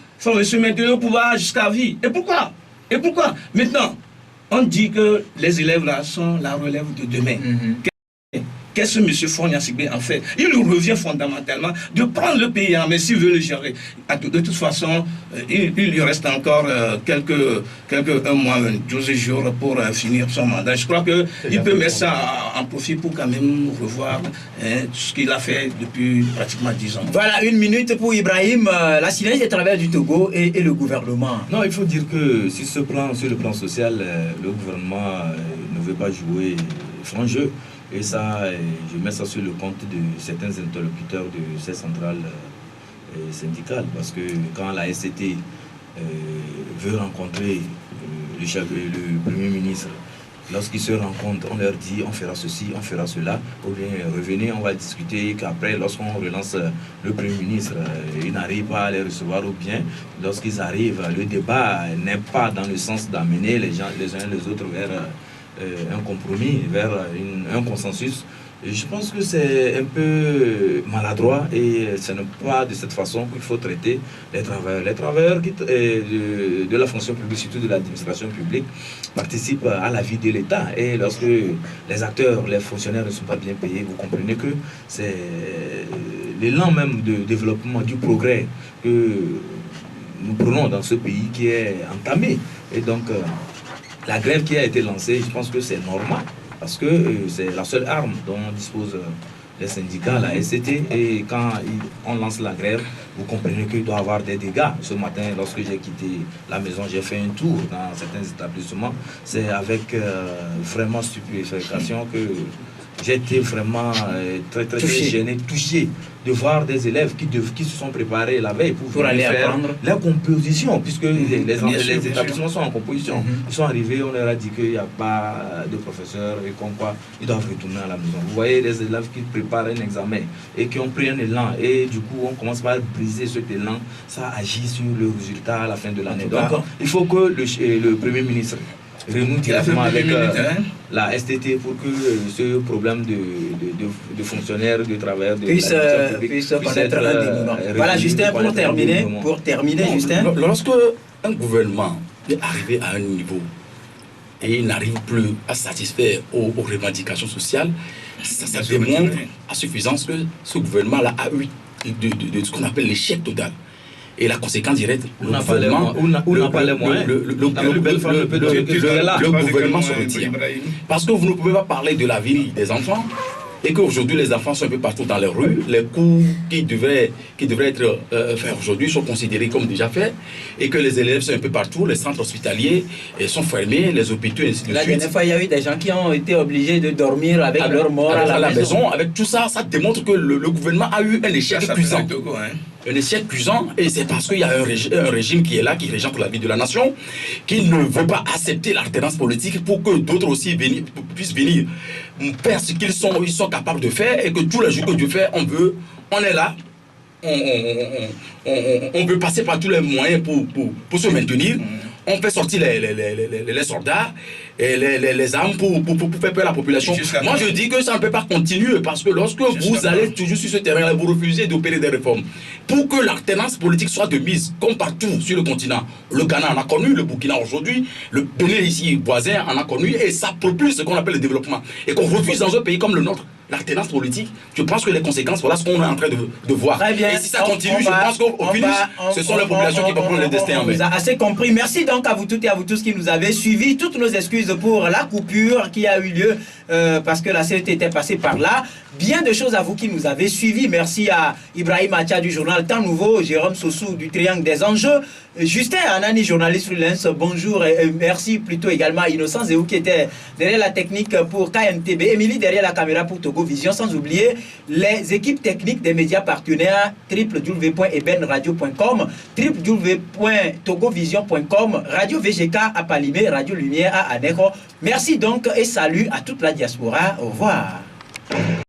jusqu'à vie. Et pourquoi? Maintenant, on dit que les élèves là sont la relève de demain. Qu'est-ce que M. Fonia Sigbe en fait? Il lui revient fondamentalement de prendre le pays en main s'il veut le gérer. De toute façon, il lui reste encore un mois, 12 jours pour finir son mandat. Je crois qu'il peut mettre ça en profit pour quand même revoir ce qu'il a fait depuis pratiquement 10 ans. Voilà, 1 minute pour Ibrahim, la synergie des travailleurs du Togo et le gouvernement. Non, il faut dire que sur le plan social, le gouvernement ne veut pas jouer franc jeu. Et ça, je mets ça sur le compte de certains interlocuteurs de ces centrales syndicales. Parce que quand la SCT veut rencontrer le Premier ministre, lorsqu'ils se rencontrent, on leur dit on fera ceci, on fera cela, ou bien revenez, on va discuter, qu'après, lorsqu'on relance le Premier ministre, il n'arrive pas à les recevoir, ou bien lorsqu'ils arrivent, le débat n'est pas dans le sens d'amener les gens les uns les autres vers un compromis, vers un consensus. Et je pense que c'est un peu maladroit et ce n'est pas de cette façon qu'il faut traiter les travailleurs. Les travailleurs de la fonction publique, surtout de l'administration publique, participent à la vie de l'État. Et lorsque les acteurs, les fonctionnaires ne sont pas bien payés, vous comprenez que c'est l'élan même de développement, du progrès que nous prenons dans ce pays qui est entamé. Et donc, la grève qui a été lancée, je pense que c'est normal, parce que c'est la seule arme dont disposent les syndicats, la SCT, et quand on lance la grève, vous comprenez qu'il doit y avoir des dégâts. Ce matin, lorsque j'ai quitté la maison, j'ai fait un tour dans certains établissements, c'est avec vraiment stupéfaction que j'ai été vraiment très gêné, touché de voir des élèves qui se sont préparés la veille pour aller faire la composition, puisque les établissements sont en composition. Ils sont arrivés, on leur a dit qu'il n'y a pas de professeur et comme quoi ils doivent retourner à la maison. Vous voyez les élèves qui préparent un examen et qui ont pris un élan et du coup on commence par briser cet élan, ça agit sur le résultat à la fin de l'année. Donc il faut que le Premier ministre renoue directement avec hein. la STT pour que ce problème de fonctionnaires, de travailleurs de puisse connaître un dénouement. Voilà, Justin, pour terminer, Justin. Lorsque un gouvernement est arrivé à un niveau et il n'arrive plus à satisfaire aux revendications sociales, ça démontre à suffisance que ce gouvernement-là a eu de ce qu'on appelle l'échec total. Et la conséquence directe, le gouvernement se retire. Parce que vous ne pouvez pas parler de la vie des enfants et qu'aujourd'hui les enfants sont un peu partout dans les rues. Les cours qui devraient être faits aujourd'hui sont considérés comme déjà faits et que les élèves sont un peu partout, les centres hospitaliers sont fermés, les hôpitaux et ainsi de suite. La dernière fois, il y a eu des gens qui ont été obligés de dormir avec leur mort à la maison. Avec tout ça, ça démontre que le gouvernement a eu un échec cuisant. Un échec cuisant, et c'est parce qu'il y a un régime qui est là, qui régente la vie de la nation, qui ne veut pas accepter l'alternance politique pour que d'autres aussi puissent venir faire ce qu'ils sont capables de faire, et que tous les jours que Dieu fait, on est là, on veut passer par tous les moyens pour se maintenir. On fait sortir les soldats et les armes pour faire peur à la population. Moi, je dis que ça ne peut pas continuer parce que lorsque vous allez toujours sur ce terrain, vous refusez d'opérer des réformes. Pour que l'alternance politique soit de mise, comme partout sur le continent, le Ghana en a connu, le Burkina aujourd'hui, le Bénin ici voisin en a connu, et ça propulse ce qu'on appelle le développement. Et qu'on refuse dans un pays comme le nôtre l'alternance politique, je pense que les conséquences, voilà ce qu'on est en train de voir. Très bien. Et si ça continue, je pense qu'au finish, ce sont les populations qui vont prendre le destin en main. On vous a assez compris. Merci donc à vous toutes et à vous tous qui nous avez suivis. Toutes nos excuses pour la coupure qui a eu lieu parce que la CET était passée par là. Bien de choses à vous qui nous avez suivis. Merci à Ibrahim Acha du journal Temps Nouveau, Jérôme Sossou du Triangle des Enjeux, Justin Anani, journaliste freelance, bonjour et merci plutôt également à Innocent Zéou qui était derrière la technique pour KMTB, Émilie derrière la caméra pour Togo Vision, sans oublier les équipes techniques des médias partenaires www.ebenradio.com, www.togovision.com, Radio VGK à Palimé, Radio Lumière à Anéro. Merci donc et salut à toute la diaspora. Au revoir.